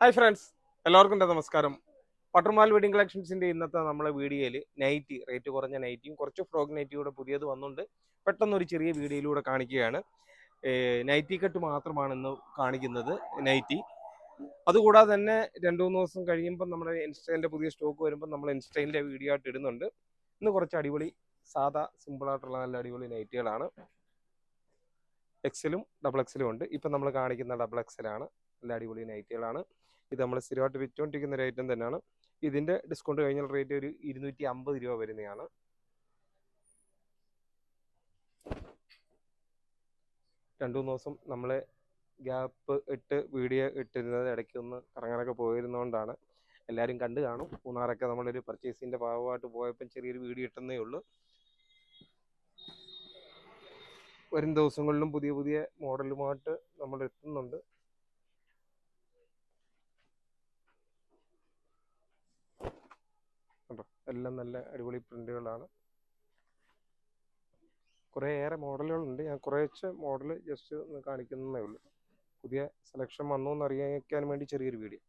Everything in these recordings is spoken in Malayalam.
ഹായ് ഫ്രണ്ട്സ്, എല്ലാവർക്കും എൻ്റെ നമസ്കാരം. പട്ടർമാൽ വെഡിങ് കളക്ഷൻസിൻ്റെ ഇന്നത്തെ നമ്മളെ വീഡിയോയിൽ നൈറ്റി റേറ്റ് കുറഞ്ഞ നൈറ്റിയും കുറച്ച് ഫ്രോക്ക് നൈറ്റിയൂടെ പുതിയത് വന്നുകൊണ്ട് പെട്ടെന്നൊരു ചെറിയ വീഡിയോയിലൂടെ കാണിക്കുകയാണ്. നൈറ്റി കട്ട് മാത്രമാണ് ഇന്ന് കാണിക്കുന്നത്. നൈറ്റി അതുകൂടാതെ തന്നെ 2-3 ദിവസം കഴിയുമ്പോൾ നമ്മുടെ ഇൻസ്റ്റൈലിൻ്റെ പുതിയ സ്റ്റോക്ക് വരുമ്പോൾ നമ്മൾ ഇൻസ്റ്റൈലിൻ്റെ വീഡിയോ ആയിട്ട് ഇടുന്നുണ്ട്. ഇന്ന് കുറച്ച് അടിപൊളി സാധാ സിമ്പിളായിട്ടുള്ള നല്ല അടിപൊളി നൈറ്റികളാണ്. എക്സലും ഡബിൾ എക്സലും ഉണ്ട്. ഇപ്പം നമ്മൾ കാണിക്കുന്ന ഡബിൾ എക്സലാണ്. നല്ല അടിപൊളി നൈറ്റികളാണ്. ഇത് നമ്മൾ സ്ഥിരമായിട്ട് വിറ്റുകൊണ്ടിരിക്കുന്ന ഒരു ഐറ്റം തന്നെയാണ്. ഇതിൻ്റെ ഡിസ്കൗണ്ട് കഴിഞ്ഞാൽ റേറ്റ് ഒരു 250 രൂപ വരുന്നതാണ്. രണ്ടു മൂന്ന് ദിവസം നമ്മൾ ഗ്യാപ്പ് ഇട്ട് വീഡിയോ ഇട്ടിരുന്നത് ഇടയ്ക്ക് ഒന്ന് കറങ്ങാനൊക്കെ പോയിരുന്നതുകൊണ്ടാണ്. എല്ലാവരും കണ്ടു കാണും. മൂന്നാറൊക്കെ നമ്മളൊരു പർച്ചേസിൻ്റെ ഭാഗമായിട്ട് പോയപ്പോൾ ചെറിയൊരു വീഡിയോ ഇട്ടുന്നേ ഉള്ളൂ. വരും ദിവസങ്ങളിലും പുതിയ പുതിയ മോഡലുമായിട്ട് നമ്മൾ എത്തുന്നുണ്ട്. എല്ലാം നല്ല അടിപൊളി പ്രിന്റുകളാണ്. കുറേയേറെ മോഡലുകളുണ്ട്. ഞാൻ കുറേശ്ശെ മോഡൽ ജസ്റ്റ് ഒന്ന് കാണിക്കുന്നതേ ഉള്ളൂ. പുതിയ സെലക്ഷൻ വന്നു എന്ന് അറിയിക്കാൻ വേണ്ടി ചെറിയൊരു വീഡിയോ.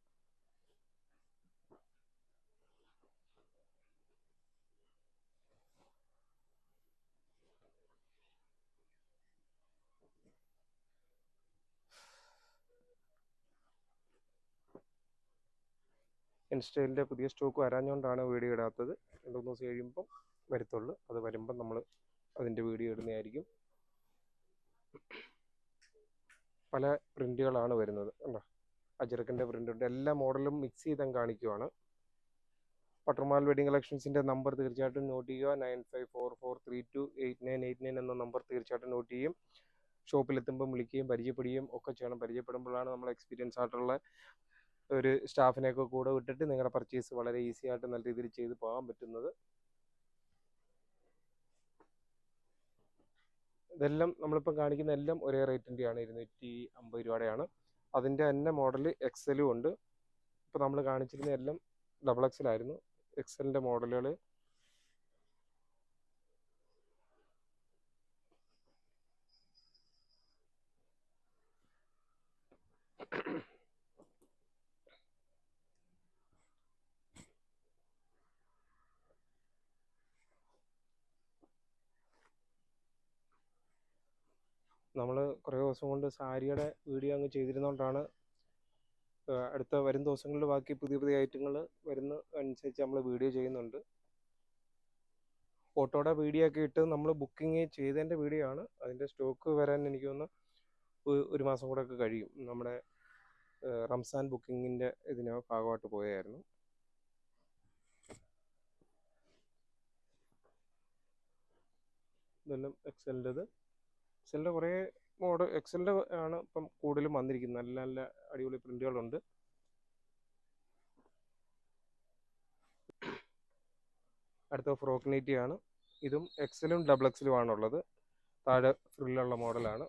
ഇൻസ്റ്റൈലിൻ്റെ പുതിയ സ്റ്റോക്ക് വരാഞ്ഞുകൊണ്ടാണ് വീഡിയോ ഇടാത്തത്. 2-3 ദിവസം കഴിയുമ്പം വരത്തുള്ളൂ. അത് വരുമ്പം നമ്മൾ അതിൻ്റെ വീഡിയോ ഇടുന്നതായിരിക്കും. പല പ്രിന്റുകളാണ് വരുന്നത്. കണ്ടോ, അജറക്കിൻ്റെ പ്രിന്റ് ഉണ്ട്. എല്ലാ മോഡലും മിക്സ് ചെയ്ത് കാണിക്കുവാണ്. പട്ടർമാൽ വെഡിങ് കളക്ഷൻസിൻ്റെ നമ്പർ തീർച്ചയായിട്ടും നോട്ട് ചെയ്യുക. 9544328989 എന്ന നമ്പർ തീർച്ചയായിട്ടും നോട്ട് ചെയ്യും. ഷോപ്പിലെത്തുമ്പം വിളിക്കുകയും പരിചയപ്പെടുകയും ഒക്കെ ചെയ്യണം. പരിചയപ്പെടുമ്പോഴാണ് നമ്മൾ എക്സ്പീരിയൻസ് ആയിട്ടുള്ള ഒരു സ്റ്റാഫിനെയൊക്കെ കൂടെ വിട്ടിട്ട് നിങ്ങളുടെ പർച്ചേസ് വളരെ ഈസി ആയിട്ട് നല്ല രീതിയിൽ ചെയ്ത് പോകാൻ പറ്റുന്നത്. ഇതെല്ലാം നമ്മളിപ്പം കാണിക്കുന്ന എല്ലാം ഒരേ റേറ്റിൻ്റെയാണ്. 250 രൂപയുടെയാണ്. അതിൻ്റെ തന്നെ മോഡൽ എക്സലും ഉണ്ട്. ഇപ്പോൾ നമ്മൾ കാണിച്ചിരുന്ന എല്ലാം ഡബിൾ എക്സലായിരുന്നു. എക്സലിൻ്റെ മോഡലുകൾ നമ്മൾ കുറേ ദിവസം കൊണ്ട് സാരിയുടെ വീഡിയോ അങ്ങ് ചെയ്തിരുന്നതുകൊണ്ടാണ് അടുത്ത വരും ദിവസങ്ങളിൽ ബാക്കി പുതിയ പുതിയ ഐറ്റങ്ങൾ വരുന്ന അനുസരിച്ച് നമ്മൾ വീഡിയോ ചെയ്യുന്നുണ്ട്. ഫോട്ടോയുടെ വീഡിയോ ഒക്കെ ഇട്ട് നമ്മൾ ബുക്കിംഗ് ചെയ്തതിൻ്റെ വീഡിയോ ആണ്. അതിൻ്റെ സ്റ്റോക്ക് വരാൻ എനിക്ക് തോന്നുന്നു ഒരു മാസം കൂടെ ഒക്കെ കഴിയും. നമ്മുടെ റംസാൻ ബുക്കിങ്ങിൻ്റെ ഇതിന് ഭാഗമായിട്ട് പോയായിരുന്നു. ഇതെല്ലാം എക്സലിൻ്റെത്. എക്സലിൻ്റെ കുറേ മോഡൽ എക്സലിൻ്റെ ആണ് ഇപ്പം കൂടുതലും വന്നിരിക്കുന്നത്. നല്ല നല്ല അടിപൊളി പ്രിന്റുകളുണ്ട്. അടുത്ത ഫ്രോക്ക് നൈറ്റിയാണ്. ഇതും എക്സലും ഡബിൾ എക്സലും ആണുള്ളത്. താഴെ ഫ്രില്ലുള്ള മോഡലാണ്.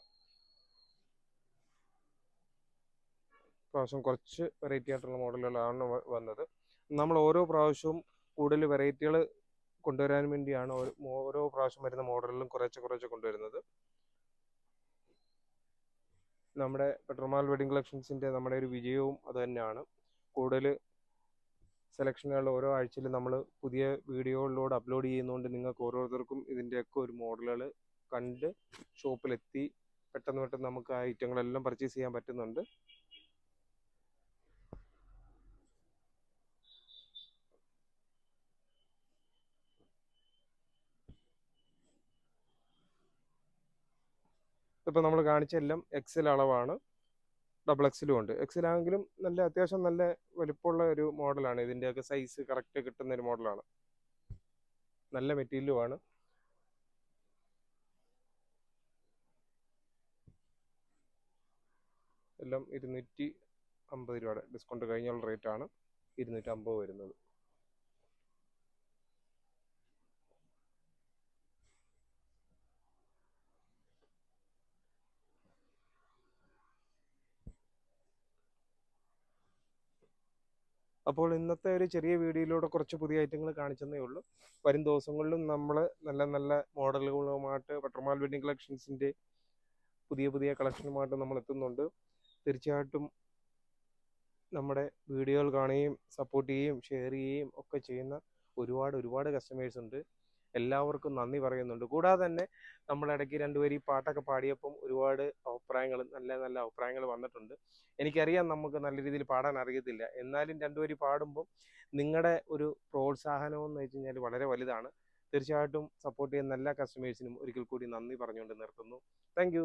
പ്രാവശ്യം കുറച്ച് വെറൈറ്റി ആയിട്ടുള്ള മോഡലുകളാണ് വന്നത്. നമ്മൾ ഓരോ പ്രാവശ്യവും കൂടുതൽ വെറൈറ്റികൾ കൊണ്ടുവരാൻ വേണ്ടിയാണ് ഓരോ പ്രാവശ്യം വരുന്ന മോഡലിലും കുറേശ്ശെ കൊണ്ടുവരുന്നത്. നമ്മുടെ പട്ടർമാൽ വെഡിങ് കളക്ഷൻസിൻ്റെ നമ്മുടെ ഒരു വിജയവും അത് തന്നെയാണ്. കൂടുതൽ സെലക്ഷനുകൾ ഓരോ ആഴ്ചയിലും നമ്മൾ പുതിയ വീഡിയോകളിലൂടെ അപ്ലോഡ് ചെയ്യുന്നതുകൊണ്ട് നിങ്ങൾക്ക് ഓരോരുത്തർക്കും ഇതിൻ്റെയൊക്കെ ഒരു മോഡലുകൾ കണ്ട് ഷോപ്പിലെത്തി പെട്ടെന്ന് നമുക്ക് ആ ഐറ്റങ്ങളെല്ലാം പർച്ചേസ് ചെയ്യാൻ പറ്റുന്നുണ്ട്. ഇപ്പം നമ്മൾ കാണിച്ച എല്ലാം എക്സൽ അളവാണ്. ഡബിൾ എക്സലും ഉണ്ട്. എക്സലാണെങ്കിലും നല്ല അത്യാവശ്യം നല്ല വലുപ്പമുള്ള ഒരു മോഡലാണ്. ഇതിൻ്റെയൊക്കെ സൈസ് കറക്റ്റ് കിട്ടുന്ന ഒരു മോഡലാണ്. നല്ല മെറ്റീരിയലുമാണ്. എല്ലാം 250 രൂപയുടെ ഡിസ്കൗണ്ട് കഴിഞ്ഞുള്ള റേറ്റാണ് 250 വരുന്നത്. അപ്പോൾ ഇന്നത്തെ ഒരു ചെറിയ വീഡിയോയിലൂടെ കുറച്ച് പുതിയ ഐറ്റങ്ങൾ കാണിച്ചെന്നേ ഉള്ളൂ. വരും ദിവസങ്ങളിലും നമ്മൾ നല്ല നല്ല മോഡലുകളുമായിട്ട് പട്ടർമാൽ വെഡിങ് കളക്ഷൻസിൻ്റെ പുതിയ കളക്ഷനുമായിട്ട് നമ്മൾ എത്തുന്നുണ്ട്. തീർച്ചയായിട്ടും നമ്മുടെ വീഡിയോകൾ കാണുകയും സപ്പോർട്ട് ചെയ്യുകയും ഷെയർ ചെയ്യുകയും ഒക്കെ ചെയ്യുന്ന ഒരുപാട് കസ്റ്റമേഴ്സ് ഉണ്ട്. എല്ലാവർക്കും നന്ദി പറയുന്നുണ്ട്. കൂടാതെ തന്നെ നമ്മളിടയ്ക്ക് രണ്ടുപേരും ഈ പാട്ടൊക്കെ പാടിയപ്പം ഒരുപാട് അഭിപ്രായങ്ങൾ, നല്ല നല്ല അഭിപ്രായങ്ങൾ വന്നിട്ടുണ്ട്. എനിക്കറിയാം നമുക്ക് നല്ല രീതിയിൽ പാടാൻ അറിയത്തില്ല, എന്നാലും രണ്ടുപേരും പാടുമ്പം നിങ്ങളുടെ ഒരു പ്രോത്സാഹനം എന്ന് വെച്ച് കഴിഞ്ഞാൽ വളരെ വലുതാണ്. തീർച്ചയായിട്ടും സപ്പോർട്ട് ചെയ്യുന്ന എല്ലാ കസ്റ്റമേഴ്സിനും ഒരിക്കൽ കൂടി നന്ദി പറഞ്ഞുകൊണ്ട് നിർത്തുന്നു. താങ്ക്